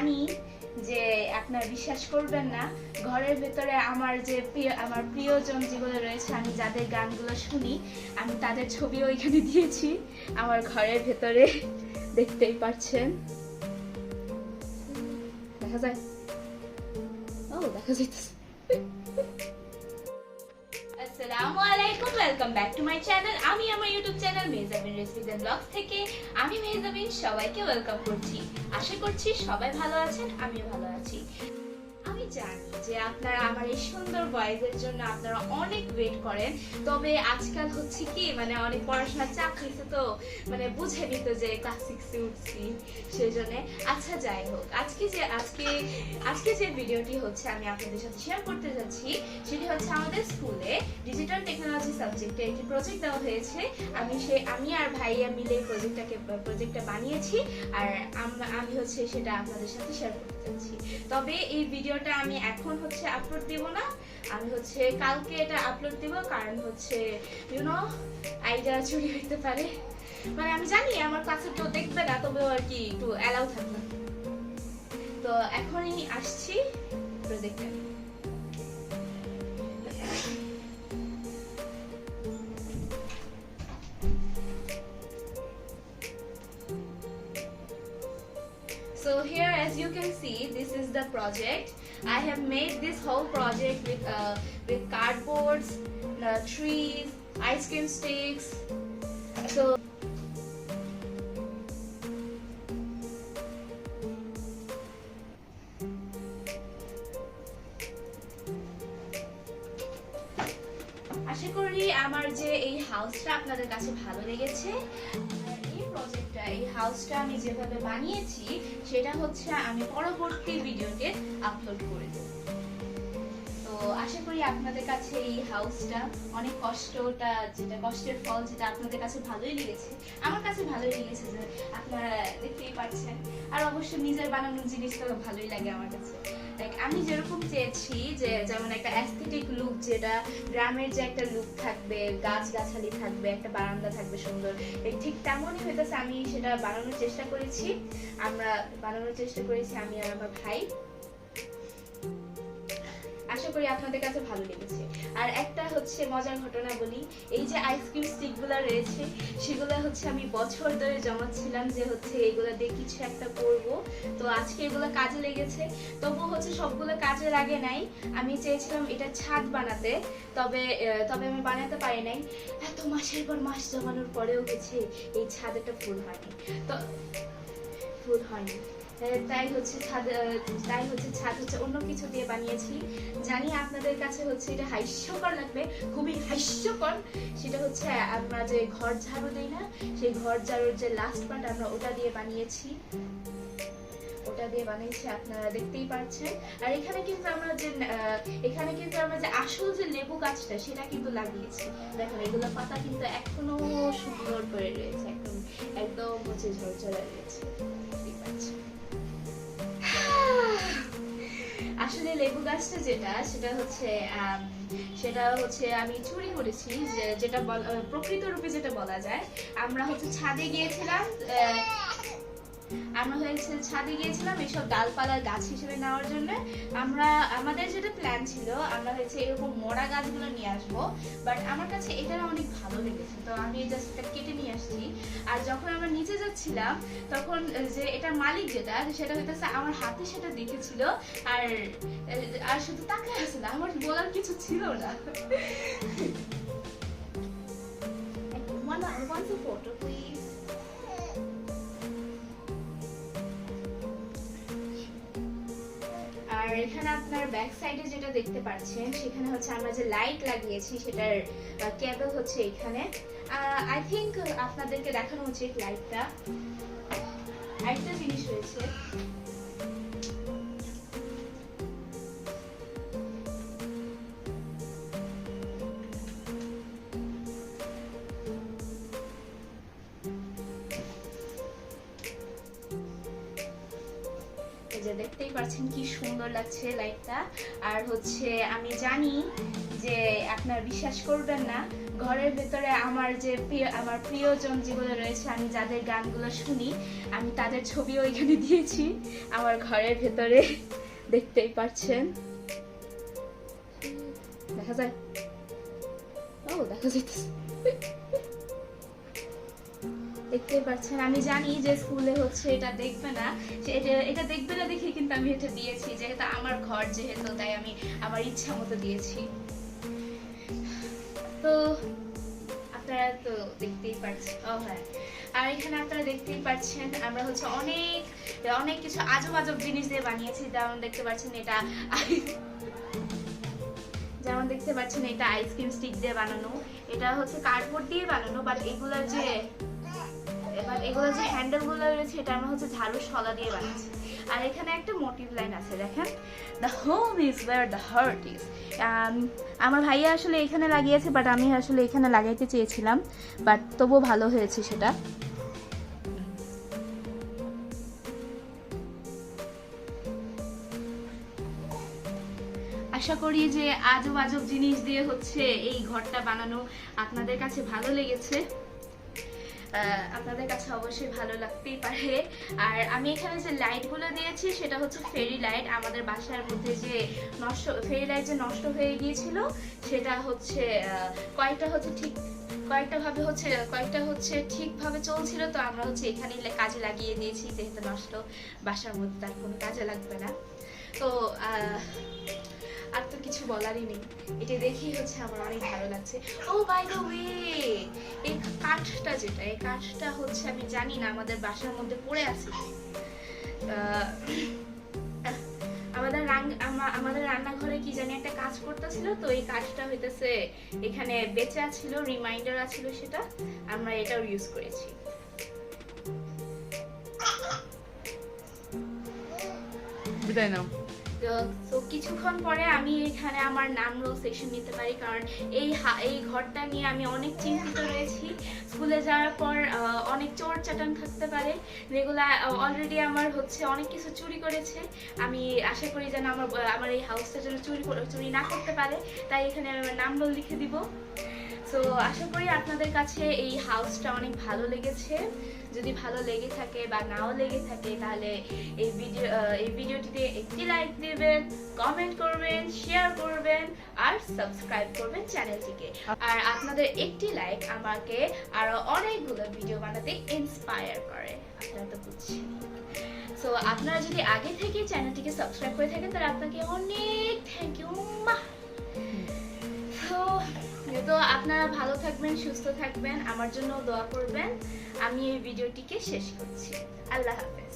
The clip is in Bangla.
জানি যে আপনারা বিশ্বাস করবেন না, ঘরের ভেতরে আমার প্রিয়জন যেগুলো রয়েছে, আমি যাদের গানগুলো শুনি, আমি তাদের ছবিও এখানে দিয়েছি আমার ঘরের ভেতরে। দেখতেই পাচ্ছেন, দেখা যায়, ও দেখা যাইতেছে। আসসালামু আলাইকুম, welcome back to my channel. আমি আমার YouTube channel Mehjabin recipes and blogs থেকে আমি মেহজাবিন সবাইকে ওয়েলকাম করছি। আশা করছি সবাই ভালো আছেন, আমিও ভালো আছি। আমি জানি যে আপনারা আমার এই সুন্দর ভয়েসের জন্য আপনারা অনেক ওয়েট করেন, তবে আজকাল হচ্ছে কি মানে অনেক পড়াশোনার চাপ হয়েছে, তো মানে বুঝে নিত যে ক্লাস 6 এ উঠছি, সেই জন্য। আচ্ছা যাই হোক, আজকে যে ভিডিওটি হচ্ছে আমি আপনাদের সাথে শেয়ার করতে যাচ্ছি, সেটি হচ্ছে আমাদের স্কুলে ডিজিটাল টেকনোলজি সাবজেক্টে একটি প্রজেক্ট দেওয়া হয়েছে। আমি আর ভাইয়া মিলে প্রজেক্টটা বানিয়েছি, আর আমি হচ্ছে সেটা আপনাদের সাথে শেয়ার করতে যাচ্ছি। তবে এই ভিডিওটা আমি এখন হচ্ছে আপলোড দেব না, আমি হচ্ছে কালকে এটা আপলোড দেব, কারণ হচ্ছে আইডিয়া চুরি হইতে পারে। মানে আমি জানি আমার কাছে কেউ দেখবে না, তবেও আর কি একটু অ্যালাউ থাকবে। তো এখনই আসছি প্রজেক্টটা নিয়ে। So here, as you can see, this is the project. I have made this whole project with cardboards, trees, ice cream sticks. So আশা করি আমার যে এই হাউসটা আপনাদের কাছে ভালো লেগেছে। এই হাউসটা আমি যেভাবে বানিয়েছি সেটা হচ্ছে আমি পরবর্তী ভিডিওতে আপলোড করে দেব। তো আশা করি আপনাদের কাছে এই হাউসটা অনেক কষ্টের ফল, যেটা আপনাদের কাছে ভালোই লেগেছে। আমার কাছে ভালোই লেগেছে, যে আপনারা দেখতেই পাচ্ছেন। আর অবশ্য নিজের বানানোর জিনিসটা ভালোই লাগে আমার কাছে। আমি যেরকম চেয়েছি, যে যেমন একটা অ্যাস্থেটিক লুক, যেটা গ্রামের যে একটা লুক থাকবে, গাছগাছালি থাকবে, একটা বারান্দা থাকবে সুন্দর, ঠিক তেমনই হইতেছে। আমি সেটা বানানোর চেষ্টা করেছি, আমি আর আমার ভাই। আশা করি আপনাদের কাছে ভালো লেগেছে। আর একটা হচ্ছে মজার ঘটনা বলি, এই যে আইসক্রিম স্টিক গুলা রয়েছে, সেগুলো হচ্ছে আমি বছর ধরে জমাচ্ছিলাম যে হচ্ছে এগুলা দিয়ে কিছু একটা করব। তো আজকে এগুলো কাজে লেগেছে, তবু হচ্ছে সবগুলো কাজে লাগে নাই। আমি চেয়েছিলাম এটা ছাদ বানাতে, তবে আমি বানাতে পারি নাই। এত মাসের পর মাস জমানোর পরেও হচ্ছে এই ছাদেটা ফুল হয়নি। তাই হচ্ছে ছাদ হচ্ছে অন্য কিছু দিয়ে বানিয়েছি। জানি আপনাদের কাছে হচ্ছে এটা হাস্যকর লাগবে, খুবই হাস্যকর। সেটা হচ্ছে আমরা যে ঘর ঝাড়ু দিই না, সেই ঘর ঝাড়ুর যে লাস্ট পার্ট আমরা ওটা দিয়ে বানিয়েছি, আপনারা দেখতেই পাচ্ছেন। আর এখানে কিন্তু আমরা যে আসল যে লেবু গাছটা, সেটা কিন্তু লাগিয়েছি। দেখুন, এগুলো পাতা কিন্তু এখনো সুন্দর করে রয়েছে, একদম হচ্ছে ঝরঝরা রয়েছে। আসলে লেবু গাছটা সেটা হচ্ছে আমি চুরি করেছি, যেটা প্রকৃত রূপে যেটা বলা যায়। আমরা হচ্ছে ছাদে গিয়েছিলাম এইসব ডালপালার গাছ হিসেবে নেওয়ার জন্য। আমাদের যেটা প্ল্যান ছিল, আমরা হচ্ছে এরকম মরা গাছগুলো নিয়ে আসবো, বাট আমার কাছে এটা অনেক ভালো লেগেছে, তো আমি জাস্ট এটা কেটে নিয়ে আসছি। আর যখন আমরা নিচে যাচ্ছিলাম, তখন যে এটার মালিক সেটা হইতেছে আমার হাতে, সেটা দেখেছিল, আর শুধু তাকায় আসছিল, আমার বলার কিছু ছিল না। One photo, please. আর এখানে আপনার ব্যাক সাইডে যেটা দেখতে পাচ্ছেন, সেখানে হচ্ছে আমরা যে লাইট লাগিয়েছি, সেটার কেবল হচ্ছে এখানে। আই থিংক আপনাদেরকে দেখানো উচিত লাইটটা। আরেকটা জিনিস রয়েছে, এই যে দেখতেই পাচ্ছেন কি সুন্দর লাগছে লাইটটা। আর হচ্ছে আমি জানি যে আপনারা বিশ্বাস করবেন না, ঘরের ভেতরে আমার যে আমার প্রিয়জন যেগুলো রয়েছে, আমি যাদের গানগুলো শুনি, আমি তাদের ছবিও এখানে দিয়েছি আমার ঘরের ভেতরে। দেখতেই পাচ্ছেন, দেখা যায়, ও দেখা যাইতেছে, দেখতেই পাচ্ছেন। আমি জানি যে স্কুলে হচ্ছে এটা দেখবে না, এটা দেখবে না দেখে কিন্তু আমি এটা দিয়েছি, যেহেতু আমার ঘর যেহেতু, তাই আমি আমার ইচ্ছা মতো দিয়েছি। তো আপনারা তো দেখতেই পাচ্ছেন, ও হ্যাঁ, আর এখানে আপনারা দেখতেই পাচ্ছেন আমরা হচ্ছে অনেক অনেক কিছু আজব আজব জিনিস দিয়ে বানিয়েছি। যেমন দেখতে পাচ্ছেন এটা আইসক্রিম স্টিক দিয়ে বানানো, এটা হচ্ছে কার্ডবোর্ড দিয়ে বানানো, বাট এগুলোর যে হ্যান্ডেল গুলো রয়েছে এটা আমরা হচ্ছে ঝাড়ু শলা দিয়ে বানাচ্ছি। আর এখানে একটা মোটিভ লাইন আছে, দেখেন, the home is wire the heart is. আমার ভাইয়া আসলে এখানে লাগিয়েছে, বাট আমি আসলে এখানে লাগাইতে চেয়েছিলাম, বাট তবুও ভালো হয়েছে সেটা। আশা করি যে আজব আজব জিনিস দিয়ে হচ্ছে এই ঘরটা বানানো আপনাদের কাছে ভালো লেগেছে। আপনাদের কাছে অবশ্যই ভালো লাগতেই পারে। আর আমি এখানে যে লাইটগুলো দিয়েছি সেটা হচ্ছে ফেরি লাইট। আমাদের বাসার মধ্যে যে ফেরি লাইট যে নষ্ট হয়ে গিয়েছিল, সেটা হচ্ছে কয়েকটা হচ্ছে ঠিকভাবে চলছিল, তো আমরা হচ্ছে এখানে কাজে লাগিয়ে দিয়েছি, যেহেতু নষ্ট বাসার মধ্যে তার কোনো কাজে লাগবে না। তো আর তো কিছু বলারই নেই, এটা দেখেই হচ্ছে আমার অনেক ভালো লাগছে। ও বাই দ্য ওয়ে, এই কাঠটা হচ্ছে আমি জানি না আমাদের বাসার মধ্যে পড়ে আছে। আমাদের রান্নাঘরে কি জানি একটা কাজ করতেছিল, তো এই কাঠটা হইতেছে এখানে বেঁচে ছিল, রিমাইন্ডার আছিল, সেটা আমরা এটাও ইউজ করেছি। বিদায় নাও। তো কিছুক্ষণ পরে আমি এখানে আমার নাম রোল সেকশন নিতে পারি, কারণ এই ঘরটা নিয়ে আমি অনেক চিন্তিত রয়েছি। স্কুলে যাওয়ার পর অনেক চোর চাটান থাকতে পারে, যেগুলো অলরেডি আমার হচ্ছে অনেক কিছু চুরি করেছে। আমি আশা করি যেন আমার এই হাউসটা যেন চুরি না করতে পারে, তাই এখানে আমি আমার নাম রোল লিখে দিব। সো আশা করি আপনাদের কাছে এই হাউসটা অনেক ভালো লেগেছে। যদি ভালো লেগে থাকে বা নাও লেগে থাকে, তাহলে এই ভিডিওটিতে একটি লাইক দিবেন, কমেন্ট করবেন, শেয়ার করবেন আর সাবস্ক্রাইব করবেন চ্যানেলটিকে। আর আপনাদের একটি লাইক আমাকে আরো অনেকগুলো ভিডিও বানাতে ইন্সপায়ার করে, আপনারা তো বুঝছেন। সো আপনারা যদি আগে থেকে চ্যানেলটিকে সাবস্ক্রাইব করে থাকেন, তাহলে আপনাকে অনেক থ্যাংক ইউ। তো আপনারা ভালো থাকবেন, সুস্থ থাকবেন, আমার জন্য দোয়া করবেন। আমি এই ভিডিওটিকে শেষ করছি। আল্লাহ হাফেজ।